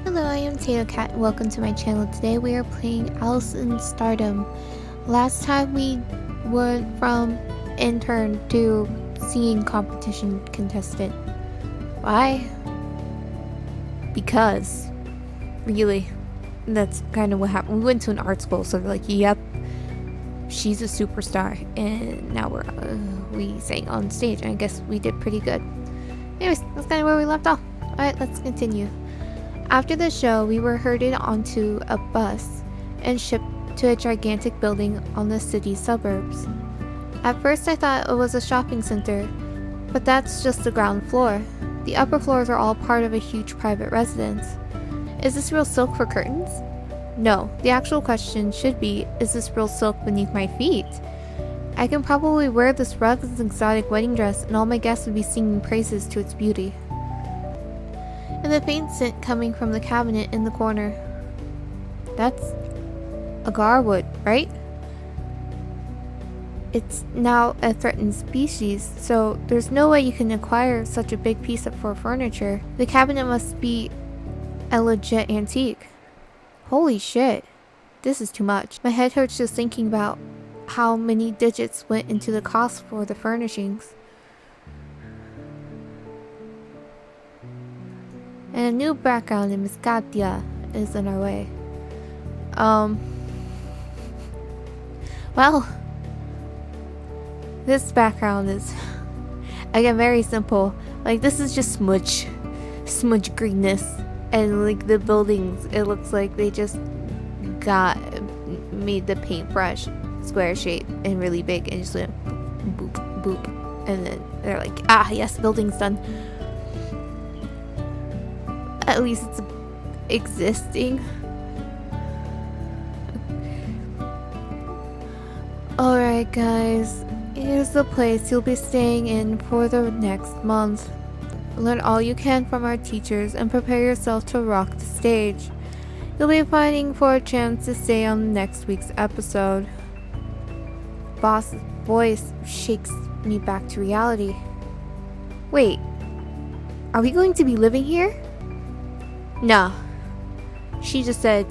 Hello, I am tatocat. Welcome to my channel. Today we are playing Alice in Stardom. Last time we went from intern to singing competition contestant. Why? Because, really, that's kind of what happened. We went to an art school, so they're like, yep, she's a superstar. And now we sang on stage, and I guess we did pretty good. Anyways, that's kind of where we left off. Alright, let's continue. After the show, we were herded onto a bus and shipped to a gigantic building on the city's suburbs. At first I thought it was a shopping center, but that's just the ground floor. The upper floors are all part of a huge private residence. Is this real silk for curtains? No, the actual question should be, is this real silk beneath my feet? I can probably wear this rug as an exotic wedding dress and all my guests would be singing praises to its beauty. And the faint scent coming from the cabinet in the corner. That's agar wood, right? It's now a threatened species, so there's no way you can acquire such a big piece for furniture. The cabinet must be a legit antique. Holy shit, this is too much. My head hurts just thinking about how many digits went into the cost for the furnishings. And a new background in Miss Katya is in our way. Well, this background is, again, very simple. Like, this is just smudge greenness. And like the buildings, it looks like they just made the paintbrush square shape and really big and just went boop, boop. And then they're like, ah, yes, building's done. At least it's existing. Alright guys, here's the place you'll be staying in for the next month. Learn all you can from our teachers and prepare yourself to rock the stage. You'll be fighting for a chance to stay on next week's episode. Boss's voice shakes me back to reality. Wait, are we going to be living here? Nah, she just said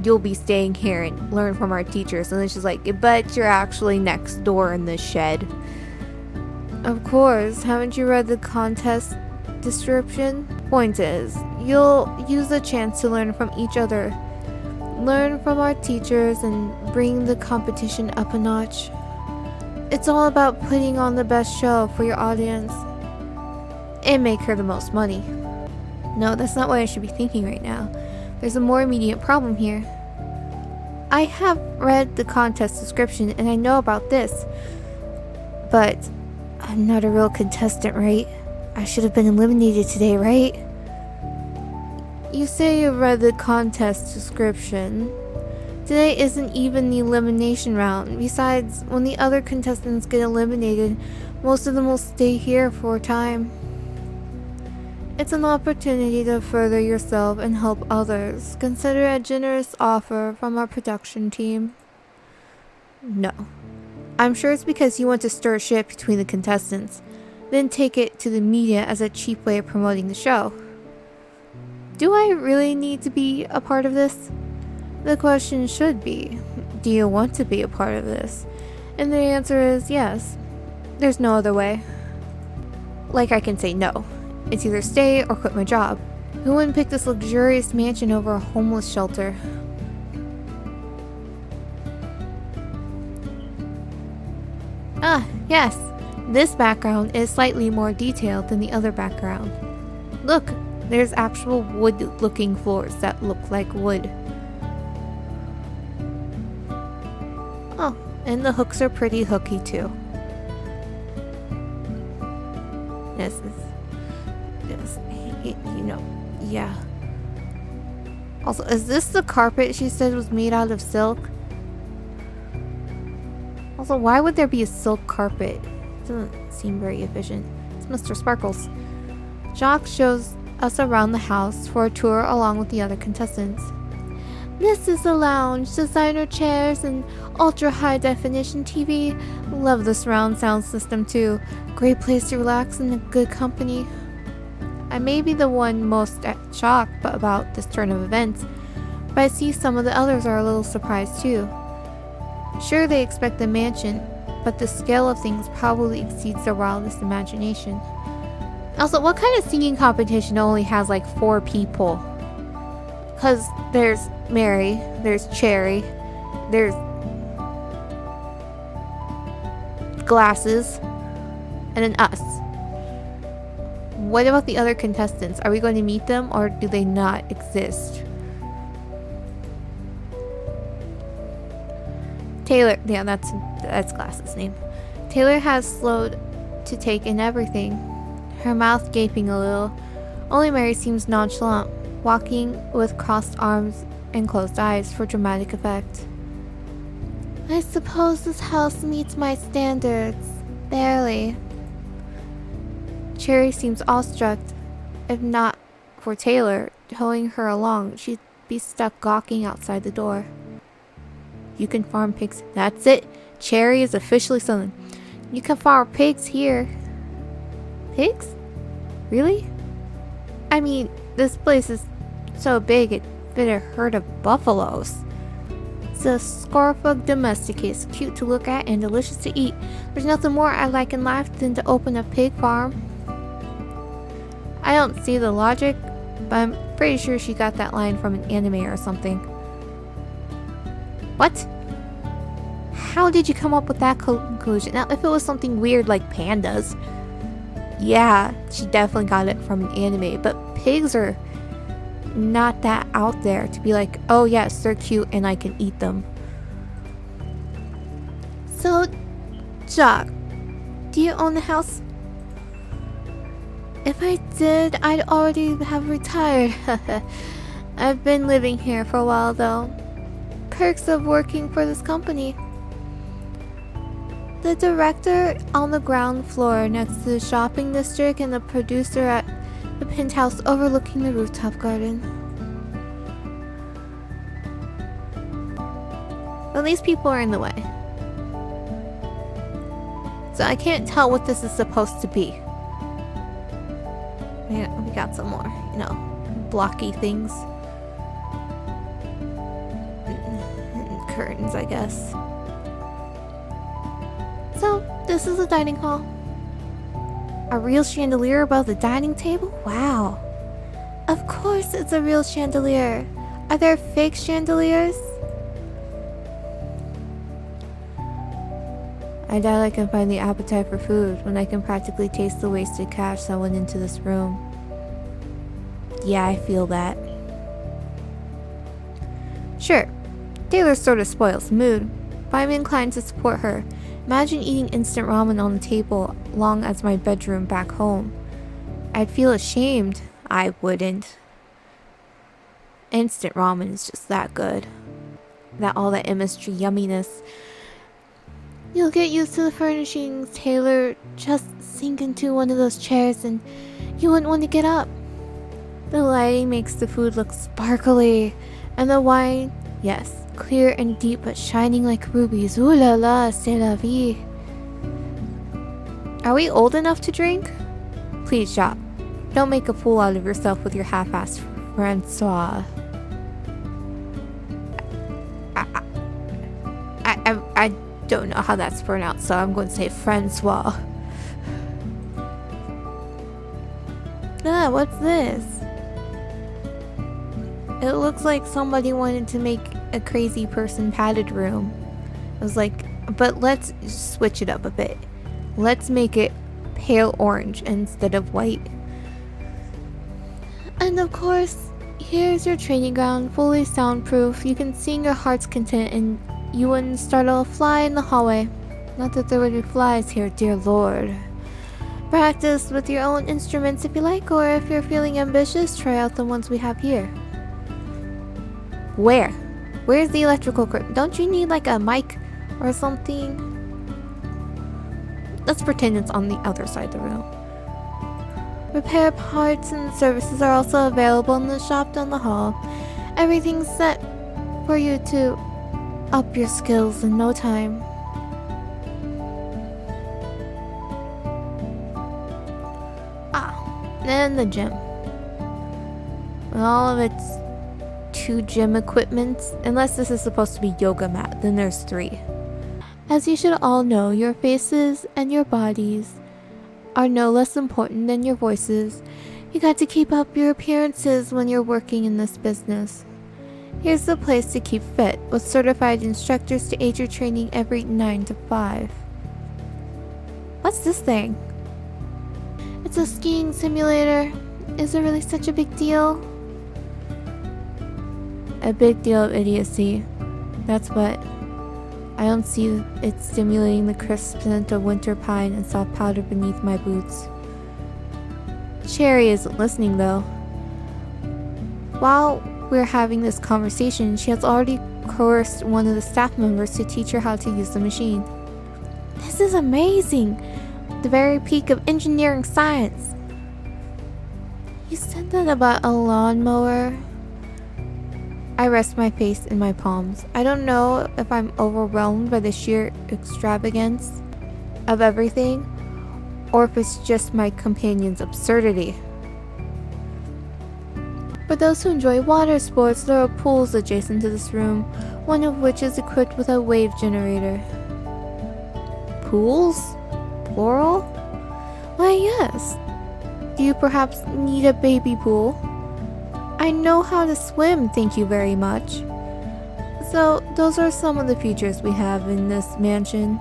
you'll be staying here and learn from our teachers, and then she's like, but you're actually next door in this shed. Of course, haven't you read the contest description? Point is, you'll use the chance to learn from each other, learn from our teachers, and bring the competition up a notch. It's all about putting on the best show for your audience and make her the most money. No, that's not what I should be thinking right now. There's a more immediate problem here. I have read the contest description and I know about this, but I'm not a real contestant, right? I should have been eliminated today, right? You say you read the contest description. Today isn't even the elimination round. Besides, when the other contestants get eliminated, most of them will stay here for a time. It's an opportunity to further yourself and help others. Consider a generous offer from our production team. No. I'm sure it's because you want to stir shit between the contestants, then take it to the media as a cheap way of promoting the show. Do I really need to be a part of this? The question should be, do you want to be a part of this? And the answer is yes. There's no other way. Like I can say no. It's either stay or quit my job. Who wouldn't pick this luxurious mansion over a homeless shelter? Ah, yes. This background is slightly more detailed than the other background. Look, there's actual wood-looking floors that look like wood. Oh, and the hooks are pretty hooky too. Yes, you know, yeah. Also, is this the carpet she said was made out of silk? Also, why would there be a silk carpet? Doesn't seem very efficient. It's Mr. Sparkles. Jacques shows us around the house for a tour along with the other contestants. This is the lounge, designer chairs, and ultra high definition TV. Love the surround sound system too. Great place to relax in a good company. I may be the one most shocked about this turn of events, but I see some of the others are a little surprised too. Sure, they expect the mansion, but the scale of things probably exceeds their wildest imagination. Also, what kind of singing competition only has like 4 people? Because there's Mary, there's Cherry, there's Glasses, and then us. What about the other contestants? Are we going to meet them, or do they not exist? Taylor, yeah, that's Glasses' name. Taylor has slowed to take in everything, her mouth gaping a little. Only Mary seems nonchalant, walking with crossed arms and closed eyes for dramatic effect. I suppose this house meets my standards. Barely. Cherry seems awestruck. If not for Taylor towing her along, she'd be stuck gawking outside the door. You can farm pigs. That's it. Cherry is officially something. You can farm pigs here. Pigs? Really? I mean, this place is so big it fit a herd of buffaloes. It's a Scorpug domesticus, cute to look at and delicious to eat. There's nothing more I like in life than to open a pig farm. I don't see the logic, but I'm pretty sure she got that line from an anime or something. What? How did you come up with that conclusion? Now, if it was something weird like pandas, yeah, she definitely got it from an anime, but pigs are not that out there to be like, oh yes, they're cute and I can eat them. So, Jock, do you own the house? If I did, I'd already have retired. I've been living here for a while though. Perks of working for this company. The director on the ground floor next to the shopping district and the producer at the penthouse overlooking the rooftop garden. Well, these people are in the way. So I can't tell what this is supposed to be. We got some more, blocky things. And curtains, I guess. So, this is a dining hall. A real chandelier above the dining table? Wow. Of course it's a real chandelier. Are there fake chandeliers? I doubt I can find the appetite for food when I can practically taste the wasted cash that went into this room. Yeah, I feel that. Sure, Taylor sort of spoils mood, but I'm inclined to support her. Imagine eating instant ramen on the table long as my bedroom back home. I'd feel ashamed. I wouldn't. Instant ramen is just that good. All that MSG yumminess. You'll get used to the furnishings, Taylor. Just sink into one of those chairs and you wouldn't want to get up. The lighting makes the food look sparkly, and the wine, yes, clear and deep but shining like rubies. Ooh la la, c'est la vie. Are we old enough to drink? Please, shop. Don't make a fool out of yourself with your half-assed Francois. I don't know how that's pronounced, so I'm going to say Francois. What's this? It looks like somebody wanted to make a crazy person padded room. I was like, but let's switch it up a bit. Let's make it pale orange instead of white. And of course, here's your training ground, fully soundproof. You can sing your heart's content and you wouldn't startle a fly in the hallway. Not that there would be flies here, dear lord. Practice with your own instruments if you like, or if you're feeling ambitious, try out the ones we have here. Where? Where's the electrical equipment? Don't you need like a mic or something? Let's pretend it's on the other side of the room. Repair parts and services are also available in the shop down the hall. Everything's set for you to up your skills in no time. Then the gym. With all of its 2 gym equipments, unless this is supposed to be yoga mat, then there's 3. As you should all know, your faces and your bodies are no less important than your voices. You got to keep up your appearances when you're working in this business. Here's the place to keep fit, with certified instructors to aid your training every 9 to 5. What's this thing? It's a skiing simulator. Is it really such a big deal? A big deal of idiocy. That's what. I don't see it stimulating the crisp scent of winter pine and soft powder beneath my boots. Cherry isn't listening though. While we're having this conversation, she has already coerced one of the staff members to teach her how to use the machine. This is amazing! The very peak of engineering science! You said that about a lawnmower? I rest my face in my palms. I don't know if I'm overwhelmed by the sheer extravagance of everything, or if it's just my companion's absurdity. For those who enjoy water sports, there are pools adjacent to this room, one of which is equipped with a wave generator. Pools? Plural? Why, yes. Do you perhaps need a baby pool? I know how to swim, thank you very much. So, those are some of the features we have in this mansion.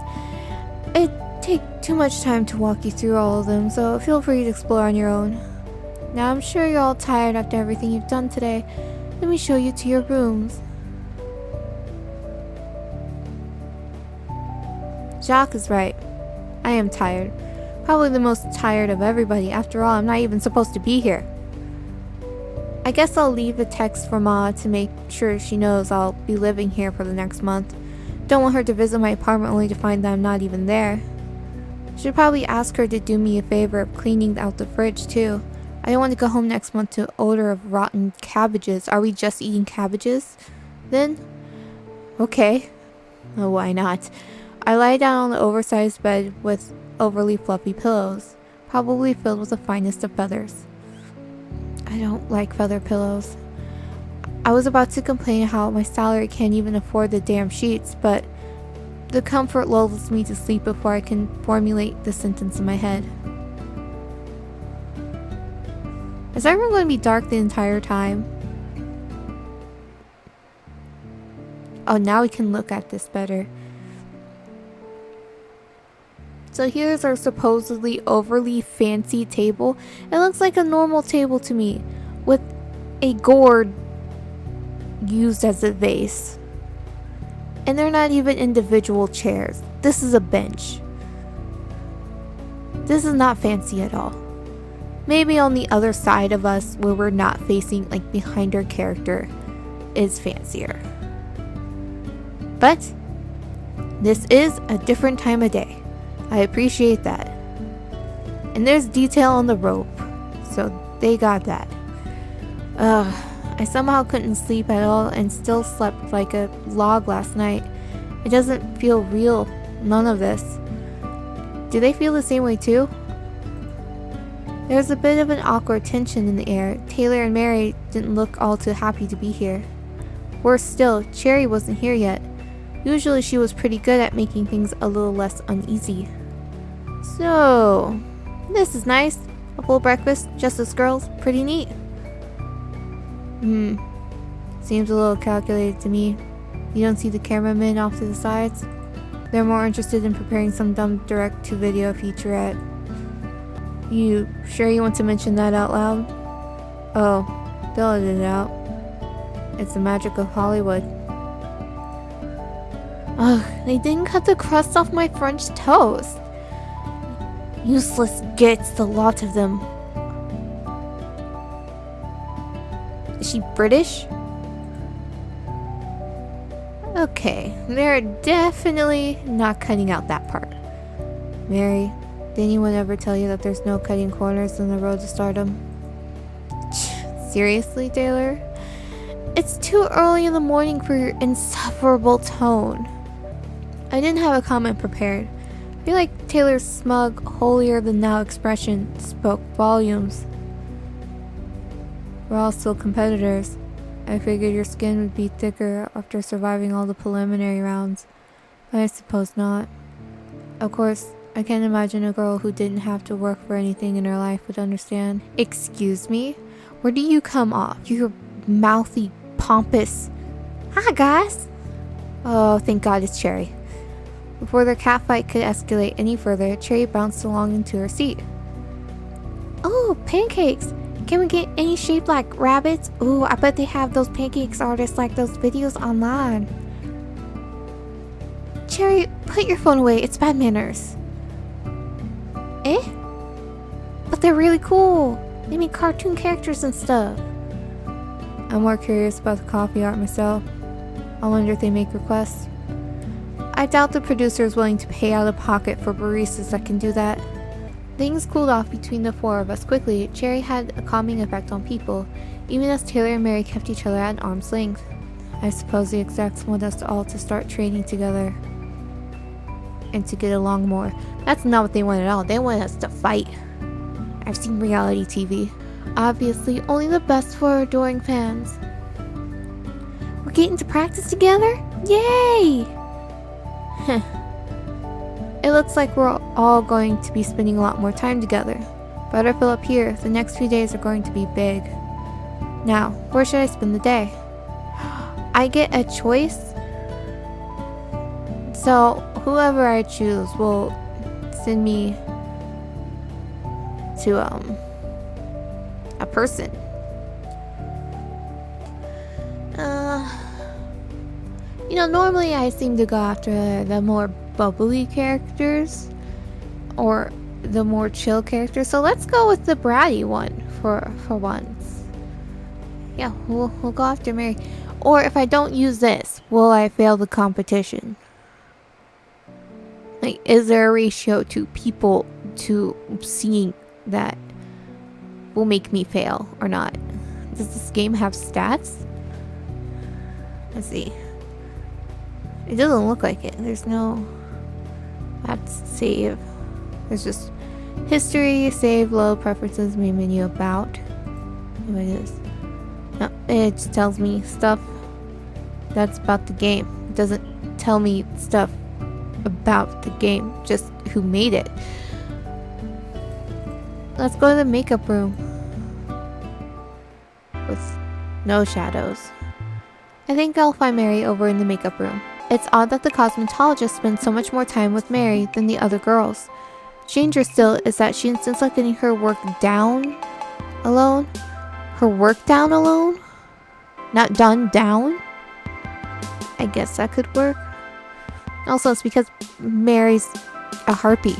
It'd take too much time to walk you through all of them, so feel free to explore on your own. Now I'm sure you're all tired after everything you've done today. Let me show you to your rooms. Jacques is right. I am tired. Probably the most tired of everybody. After all, I'm not even supposed to be here. I guess I'll leave a text for Ma to make sure she knows I'll be living here for the next month. Don't want her to visit my apartment only to find that I'm not even there. Should probably ask her to do me a favor of cleaning out the fridge too. I don't want to go home next month to an odor of rotten cabbages. Are we just eating cabbages? Then? Okay. Oh, why not? I lie down on the oversized bed with overly fluffy pillows, probably filled with the finest of feathers. I don't like feather pillows. I was about to complain how my salary can't even afford the damn sheets, but the comfort lulls me to sleep before I can formulate the sentence in my head. Is everyone going to be dark the entire time? Oh, now we can look at this better. So here's our supposedly overly fancy table. It looks like a normal table to me, with a gourd used as a vase. And they're not even individual chairs. This is a bench. This is not fancy at all. Maybe on the other side of us, where we're not facing, like, behind our character, is fancier. But this is a different time of day. I appreciate that. And there's detail on the rope, so they got that. I somehow couldn't sleep at all and still slept like a log last night. It doesn't feel real, none of this. Do they feel the same way too? There's a bit of an awkward tension in the air. Taylor and Mary didn't look all too happy to be here. Worse still, Cherry wasn't here yet. Usually she was pretty good at making things a little less uneasy. So, this is nice. A full breakfast, just us girls, pretty neat. Seems a little calculated to me. You don't see the cameramen off to the sides? They're more interested in preparing some dumb direct-to-video featurette. You sure you want to mention that out loud? Oh, they'll edit it out. It's the magic of Hollywood. Ugh, they didn't cut the crust off my French toast. Useless gits, the lot of them. Is she British? Okay, they're definitely not cutting out that part. Mary, did anyone ever tell you that there's no cutting corners on the road to stardom? Seriously, Taylor? It's too early in the morning for your insufferable tone. I didn't have a comment prepared. I feel like Taylor's smug, holier-than-thou expression spoke volumes. We're all still competitors. I figured your skin would be thicker after surviving all the preliminary rounds, but I suppose not. Of course, I can't imagine a girl who didn't have to work for anything in her life would understand. Excuse me? Where do you come off? You're mouthy, pompous. Hi, guys! Oh, thank God it's Cherry. Before their catfight could escalate any further, Cherry bounced along into her seat. Oh, pancakes! Can we get any shape like rabbits? Ooh, I bet they have those pancakes artists like those videos online. Cherry, put your phone away. It's bad manners. Eh? But they're really cool. They make cartoon characters and stuff. I'm more curious about the coffee art myself. I wonder if they make requests. I doubt the producer is willing to pay out of pocket for baristas that can do that. Things cooled off between the four of us quickly. Cherry had a calming effect on people, even as Taylor and Mary kept each other at an arm's length. I suppose the execs want us all to start training together and to get along more. That's not what they want at all. They want us to fight. I've seen reality TV. Obviously, only the best for our adoring fans. We're getting to practice together? Yay! It looks like we're all going to be spending a lot more time together. Better fill up here. The next few days are going to be big. Now, where should I spend the day? I get a choice? So, whoever I choose will send me to, a person. Normally I seem to go after the more bubbly characters or the more chill characters. So let's go with the bratty one for once. Yeah, we'll go after Mary. Or if I don't use this, will I fail the competition? Like, is there a ratio to people to seeing that will make me fail or not? Does this game have stats? Let's see. It doesn't look like it. There's no... That's save. There's just history, save, low, preferences, main menu, about. What it is. No, it just tells me stuff that's about the game. It doesn't tell me stuff about the game, just who made it. Let's go to the makeup room. With no shadows. I think I'll find Mary over in the makeup room. It's odd that the cosmetologist spends so much more time with Mary than the other girls. Stranger still is that she insists on getting her work down alone. Her work down alone? Not done down? I guess that could work. Also, it's because Mary's a harpy.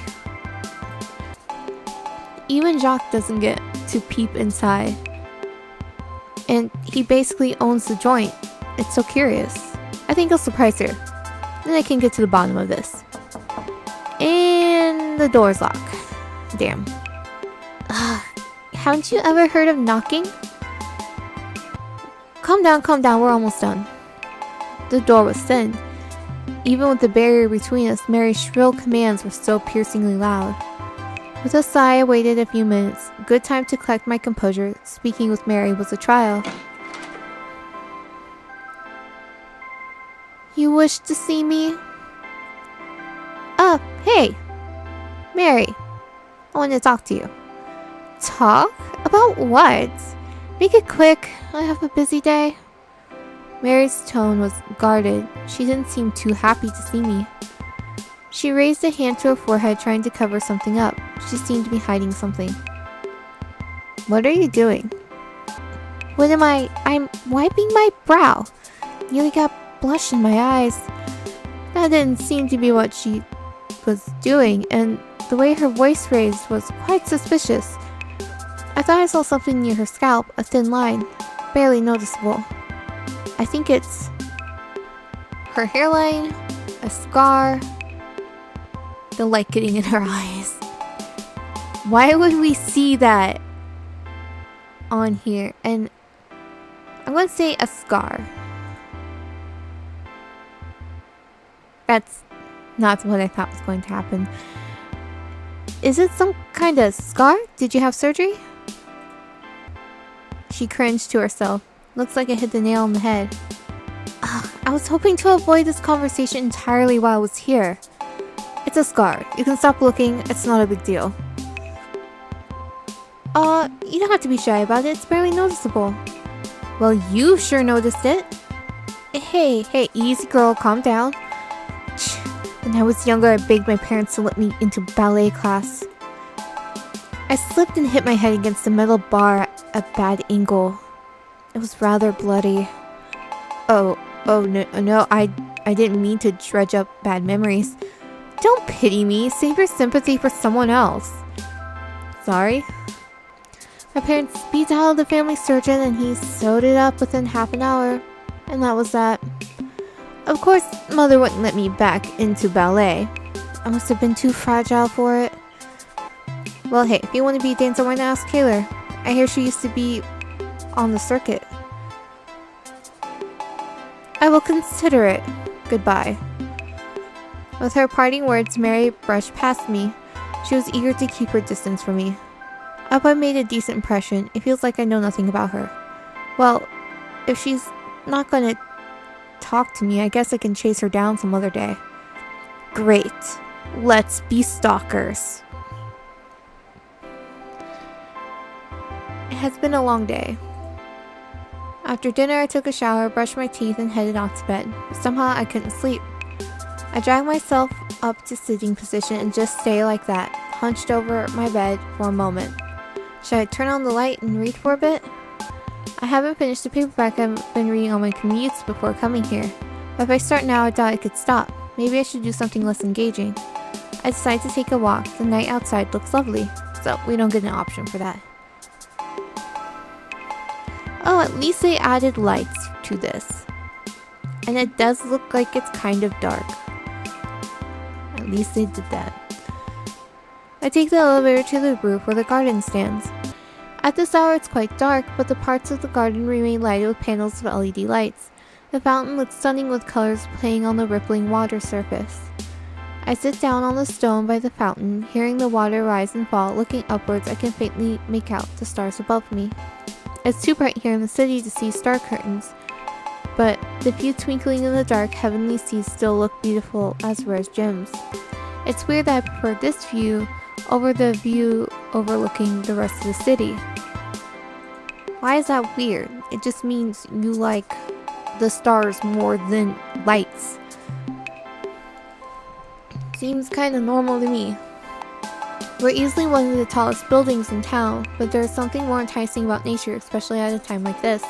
Even Jacques doesn't get to peep inside. And he basically owns the joint. It's so curious. I think I'll surprise her. Then I can get to the bottom of this. And the door's locked. Damn. Haven't you ever heard of knocking? Calm down, we're almost done. The door was thin. Even with the barrier between us, Mary's shrill commands were still piercingly loud. With a sigh, I waited a few minutes. Good time to collect my composure. Speaking with Mary was a trial. You wish to see me? Hey! Mary, I want to talk to you. Talk? About what? Make it quick. I have a busy day. Mary's tone was guarded. She didn't seem too happy to see me. She raised a hand to her forehead, trying to cover something up. She seemed to be hiding something. What are you doing? What am I? I'm wiping my brow. Nearly got blush in my eyes. That didn't seem to be what she was doing, and the way her voice raised was quite suspicious. I thought I saw something near her scalp, a thin line, barely noticeable. I think it's her hairline, a scar, the light getting in her eyes. Why would we see that on here? And I'm going to say a scar. That's not what I thought was going to happen. Is it some kind of scar? Did you have surgery? She cringed to herself. Looks like I hit the nail on the head. Ugh, I was hoping to avoid this conversation entirely while I was here. It's a scar. You can stop looking. It's not a big deal. You don't have to be shy about it. It's barely noticeable. Well, you sure noticed it. Hey, easy girl, calm down. When I was younger, I begged my parents to let me into ballet class. I slipped and hit my head against a metal bar at a bad angle. It was rather bloody. Oh no, I didn't mean to dredge up bad memories. Don't pity me. Save your sympathy for someone else. Sorry. My parents speeds out of the family surgeon and he sewed it up within half an hour. And that was that. Of course, Mother wouldn't let me back into ballet. I must have been too fragile for it. Well, hey, if you want to be a dancer, why not ask Kayla? I hear she used to be on the circuit. I will consider it. Goodbye. With her parting words, Mary brushed past me. She was eager to keep her distance from me. I hope I made a decent impression. It feels like I know nothing about her. Well, if she's not gonna talk to me, I guess I can chase her down some other day. Great. Let's be stalkers. It has been a long day. After dinner, I took a shower, brushed my teeth, and headed off to bed. Somehow, I couldn't sleep. I dragged myself up to sitting position and just stay like that, hunched over my bed for a moment. Should I turn on the light and read for a bit? I haven't finished the paperback I've been reading on my commutes before coming here. But if I start now, I doubt I could stop. Maybe I should do something less engaging. I decided to take a walk. The night outside looks lovely, so we don't get an option for that. Oh, at least they added lights to this. And it does look like it's kind of dark. At least they did that. I take the elevator to the roof where the garden stands. At this hour it's quite dark, but the parts of the garden remain lighted with panels of LED lights. The fountain looks stunning with colors playing on the rippling water surface. I sit down on the stone by the fountain, hearing the water rise and fall. Looking upwards, I can faintly make out the stars above me. It's too bright here in the city to see star curtains, but the few twinkling in the dark heavenly seas still look beautiful as rare gems. It's weird that I prefer this view over the view overlooking the rest of the city. Why is that weird? It just means you like the stars more than lights. Seems kind of normal to me. We're easily one of the tallest buildings in town, but there's something more enticing about nature, especially at a time like this.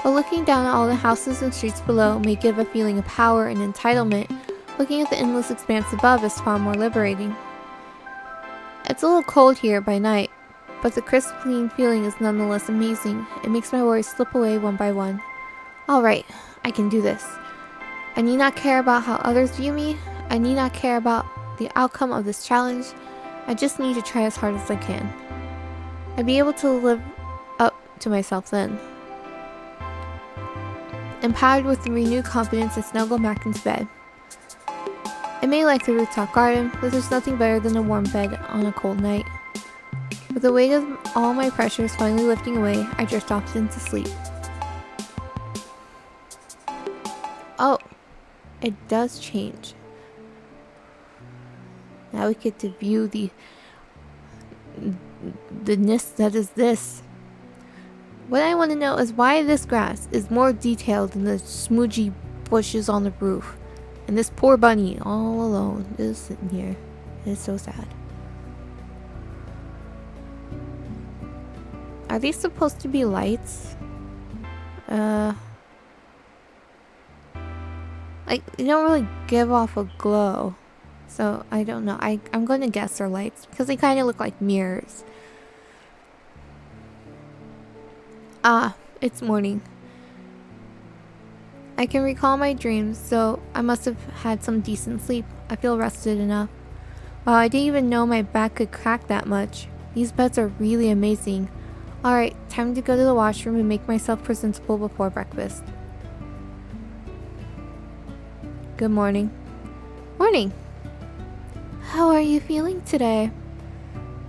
While looking down at all the houses and streets below may give a feeling of power and entitlement, looking at the endless expanse above is far more liberating. It's a little cold here by night, but the crisp, clean feeling is nonetheless amazing. It makes my worries slip away one by one. Alright, I can do this. I need not care about how others view me. I need not care about the outcome of this challenge. I just need to try as hard as I can. I'll be able to live up to myself then. Empowered with renewed confidence, I snuggle back into bed. I may like the rooftop garden, but there's nothing better than a warm bed on a cold night. With the weight of all my pressures finally lifting away, I drift off into sleep. Oh, it does change. Now we get to view the ness that is this. What I want to know is why this grass is more detailed than the smudgy bushes on the roof. And this poor bunny, all alone, just sitting here. It's so sad. Are these supposed to be lights? Like, they don't really give off a glow. So, I don't know. I'm going to guess they're lights because they kind of look like mirrors. Ah, it's morning. I can recall my dreams, so I must have had some decent sleep. I feel rested enough. Wow, I didn't even know my back could crack that much. These beds are really amazing. Alright, time to go to the washroom and make myself presentable before breakfast. Good morning. Morning! How are you feeling today?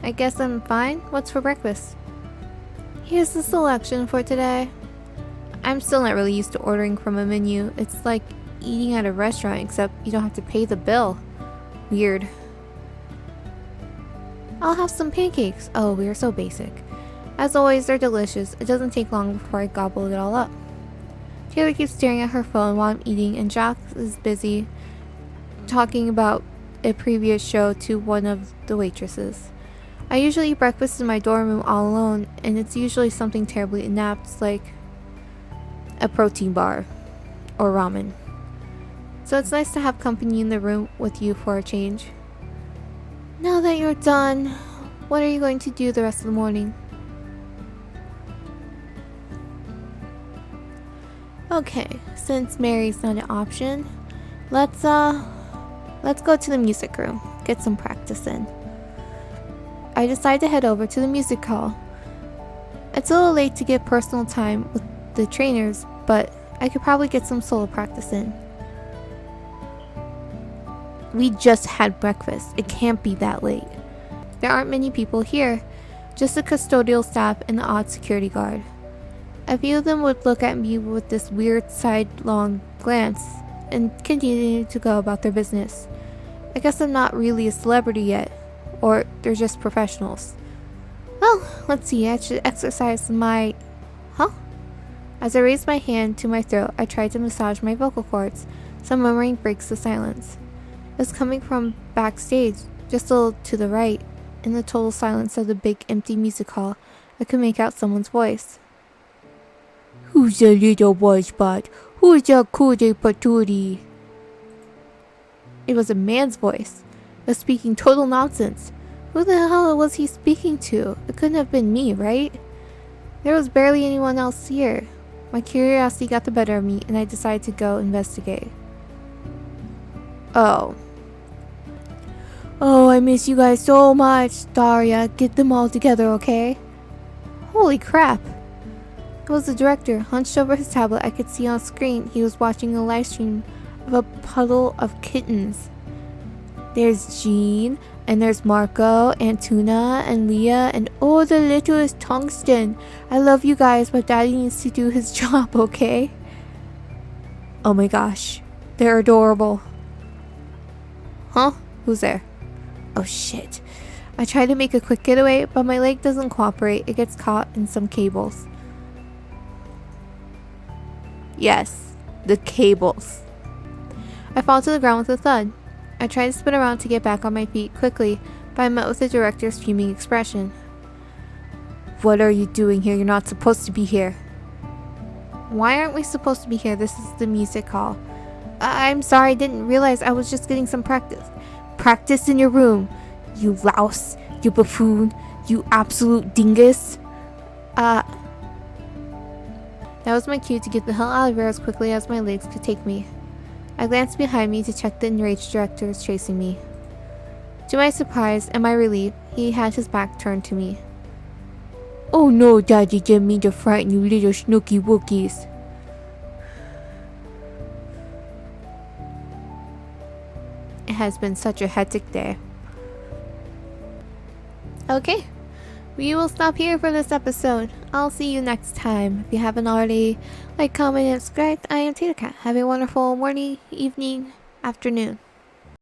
I guess I'm fine. What's for breakfast? Here's the selection for today. I'm still not really used to ordering from a menu. It's like eating at a restaurant, except you don't have to pay the bill. Weird. I'll have some pancakes. Oh, we are so basic. As always, they're delicious. It doesn't take long before I gobble it all up. Taylor keeps staring at her phone while I'm eating, and Jack is busy talking about a previous show to one of the waitresses. I usually eat breakfast in my dorm room all alone, and it's usually something terribly inept like a protein bar or ramen. So it's nice to have company in the room with you for a change. Now that you're done, what are you going to do the rest of the morning? Okay, since Mary's not an option, let's go to the music room, get some practice in. I decide to head over to the music hall. It's a little late to get personal time with the trainers, but I could probably get some solo practice in. We just had breakfast. It can't be that late. There aren't many people here, just the custodial staff and the odd security guard. A few of them would look at me with this weird sidelong glance and continue to go about their business. I guess I'm not really a celebrity yet, or they're just professionals. Well, let's see, I should exercise my... As I raise my hand to my throat, I try to massage my vocal cords. Some murmuring breaks the silence. It's coming from backstage, just a little to the right. In the total silence of the big empty music hall, I could make out someone's voice. Who's the little boy spot? Who's the cutie patootie? It was a man's voice. It was speaking total nonsense. Who the hell was he speaking to? It couldn't have been me, right? There was barely anyone else here. My curiosity got the better of me, and I decided to go investigate. Oh, I miss you guys so much. Daria, get them all together, okay? Holy crap. It was the director. Hunched over his tablet, I could see on screen he was watching a live stream of a puddle of kittens. There's Jean, and there's Marco, and Tuna, and Leah, and oh, the littlest Tungsten. I love you guys, but Daddy needs to do his job, okay? Oh my gosh, they're adorable. Huh? Who's there? Oh shit. I try to make a quick getaway, but my leg doesn't cooperate. It gets caught in some cables. Yes, the cables. I fall to the ground with a thud. I try to spin around to get back on my feet quickly, but I'm met with the director's fuming expression. What are you doing here? You're not supposed to be here. Why aren't we supposed to be here? This is the music hall. I'm sorry, I didn't realize. I was just getting some practice. Practice in your room, you louse, you buffoon, you absolute dingus. That was my cue to get the hell out of here as quickly as my legs could take me. I glanced behind me to check the enraged director chasing me. To my surprise and my relief, he had his back turned to me. Oh no, Daddy didn't mean to frighten you little snooky wookies. It has been such a hectic day. Okay, we will stop here for this episode. I'll see you next time. If you haven't already, like, comment, and subscribe. I am tatocat. Have a wonderful morning, evening, afternoon.